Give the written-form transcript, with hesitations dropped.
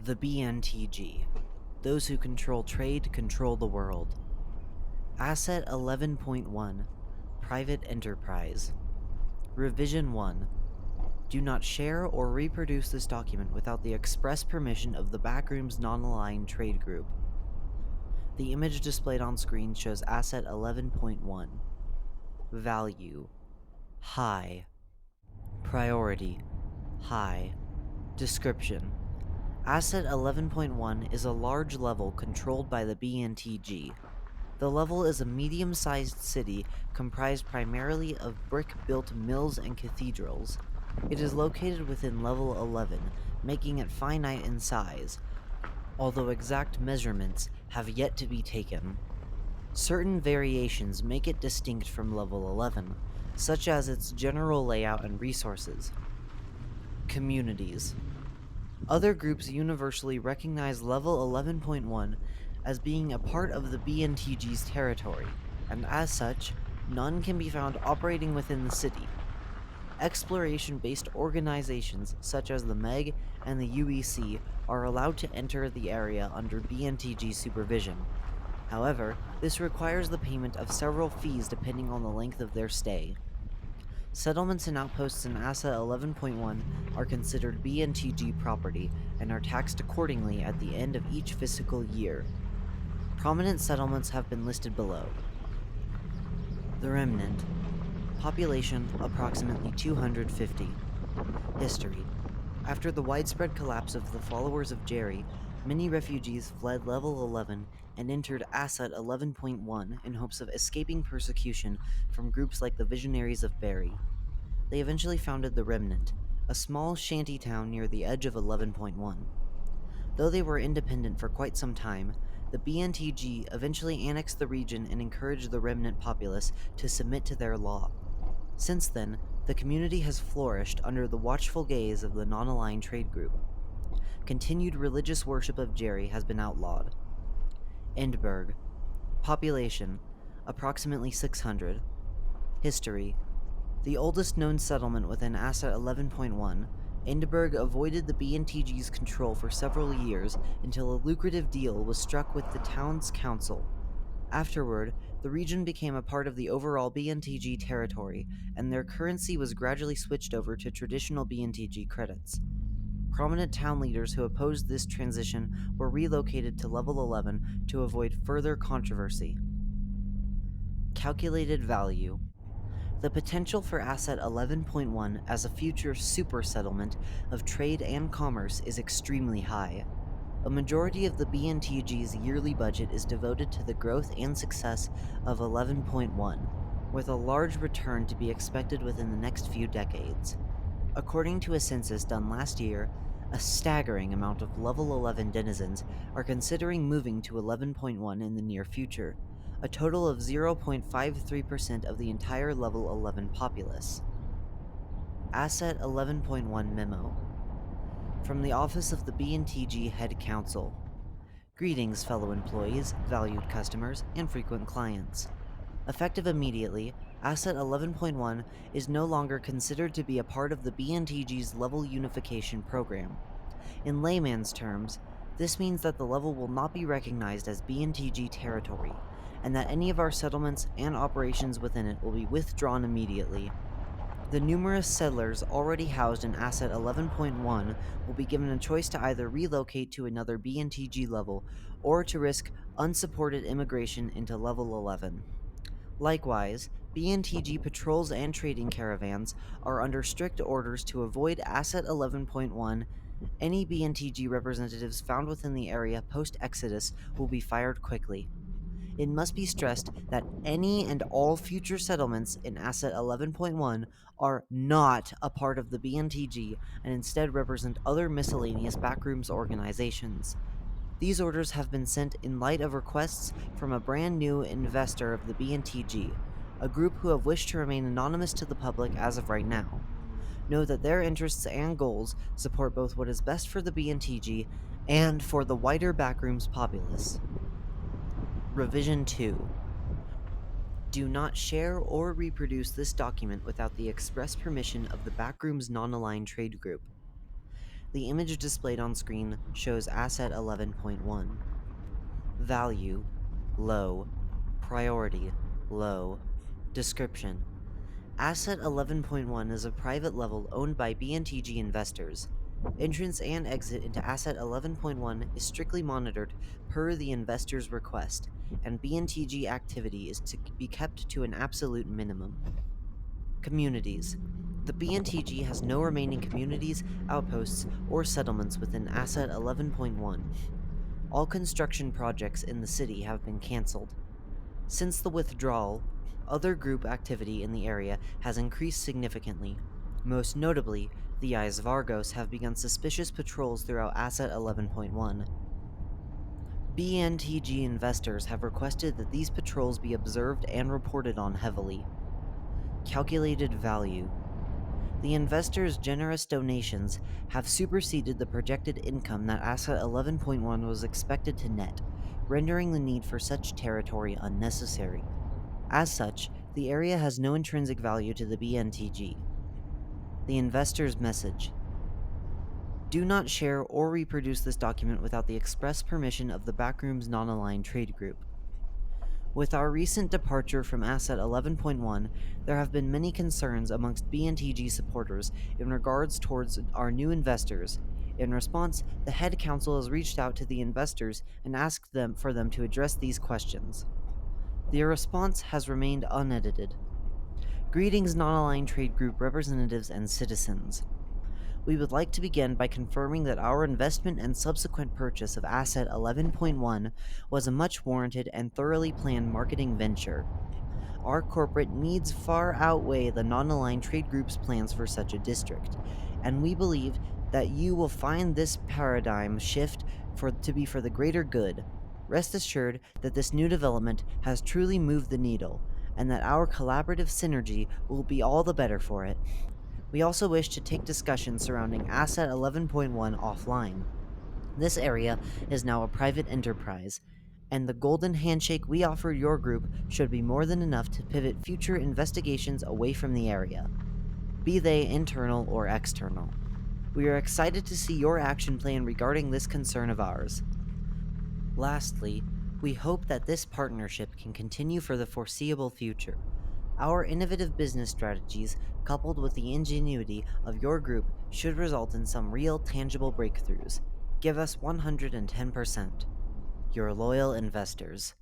The BNTG. Those who control trade control the world. Asset 11.1. Private Enterprise. Revision 1. Do not share or reproduce this document without the express permission of the Backrooms non-aligned trade group. The image displayed on screen shows Asset 11.1. Value: high. Priority: high. Description: Asset 11.1 is a large level controlled by the BNTG. The level is a medium-sized city comprised primarily of brick-built mills and cathedrals. It is located within level 11, making it finite in size, although exact measurements have yet to be taken. Certain variations make it distinct from level 11, such as its general layout and resources. Communities. Other groups universally recognize level 11.1 as being a part of the BNTG's territory, and as such, none can be found operating within the city. Exploration-based organizations such as the MEG and the UEC are allowed to enter the area under BNTG supervision. However, this requires the payment of several fees depending on the length of their stay. Settlements and outposts in Asset 11.1 are considered BNTG property and are taxed accordingly at the end of each fiscal year. Prominent settlements have been listed below. The Remnant. Population approximately 250. History. After the widespread collapse of the followers of Jerry, many refugees fled level 11 and entered Asset 11.1 in hopes of escaping persecution from groups like the Visionaries of Barry. They eventually founded the Remnant, a small shanty town near the edge of 11.1. Though they were independent for quite some time, the BNTG eventually annexed the region and encouraged the Remnant populace to submit to their law. Since then, the community has flourished under the watchful gaze of the non-aligned trade group. Continued religious worship of Jerry has been outlawed. Endberg. Population approximately 600. History. The oldest known settlement within Asset 11.1, Endberg avoided the BNTG's control for several years until a lucrative deal was struck with the town's council. Afterward, the region became a part of the overall BNTG territory, and their currency was gradually switched over to traditional BNTG credits. Prominent town leaders who opposed this transition were relocated to level 11 to avoid further controversy. Calculated value. The potential for Asset 11.1 as a future super settlement of trade and commerce is extremely high. A majority of the BNTG's yearly budget is devoted to the growth and success of 11.1, with a large return to be expected within the next few decades. According to a census done last year, a staggering amount of level 11 denizens are considering moving to 11.1 in the near future, a total of 0.53% of the entire level 11 populace. Asset 11.1 Memo. From the Office of the BNTG Head Counsel. Greetings, fellow employees, valued customers, and frequent clients. Effective immediately, Asset 11.1 is no longer considered to be a part of the BNTG's level unification program. In layman's terms, this means that the level will not be recognized as BNTG territory, and that any of our settlements and operations within it will be withdrawn immediately. The numerous settlers already housed in Asset 11.1 will be given a choice to either relocate to another BNTG level or to risk unsupported immigration into level 11. Likewise, BNTG patrols and trading caravans are under strict orders to avoid Asset 11.1. Any BNTG representatives found within the area post-Exodus will be fired quickly. It must be stressed that any and all future settlements in Asset 11.1 are not a part of the BNTG and instead represent other miscellaneous Backrooms organizations. These orders have been sent in light of requests from a brand new investor of the BNTG, a group who have wished to remain anonymous to the public as of right now. Know that their interests and goals support both what is best for the BNTG and for the wider Backrooms populace. Revision 2. Do not share or reproduce this document without the express permission of the Backrooms non-aligned trade group. The image displayed on screen shows Asset 11.1. Value: low. Priority: low. Description: Asset 11.1 is a private level owned by BNTG investors. Entrance and exit into Asset 11.1 is strictly monitored per the investor's request, and BNTG activity is to be kept to an absolute minimum. Communities: The BNTG has no remaining communities, outposts, or settlements within Asset 11.1. All construction projects in the city have been cancelled. Since the withdrawal, other group activity in the area has increased significantly. Most notably, the Eyes of Argos have begun suspicious patrols throughout Asset 11.1. BNTG investors have requested that these patrols be observed and reported on heavily. Calculated value: The investors' generous donations have superseded the projected income that Asset 11.1 was expected to net, rendering the need for such territory unnecessary. As such, the area has no intrinsic value to the BNTG. The investor's message: Do not share or reproduce this document without the express permission of the Backrooms non-aligned trade group. With our recent departure from Asset 11.1, there have been many concerns amongst BNTG supporters in regards towards our new investors. In response, the head council has reached out to the investors and asked them for them to address these questions. The response has remained unedited. Greetings, non-aligned trade group representatives and citizens. We would like to begin by confirming that our investment and subsequent purchase of Asset 11.1 was a much warranted and thoroughly planned marketing venture. Our corporate needs far outweigh the non-aligned trade group's plans for such a district, and we believe that you will find this paradigm shift to be for the greater good. Rest assured that this new development has truly moved the needle, and that our collaborative synergy will be all the better for it. We also wish to take discussions surrounding Asset 11.1 offline. This area is now a private enterprise, and the golden handshake we offered your group should be more than enough to pivot future investigations away from the area, be they internal or external. We are excited to see your action plan regarding this concern of ours. Lastly, we hope that this partnership can continue for the foreseeable future. Our innovative business strategies, coupled with the ingenuity of your group, should result in some real, tangible breakthroughs. Give us 110%. Your loyal investors.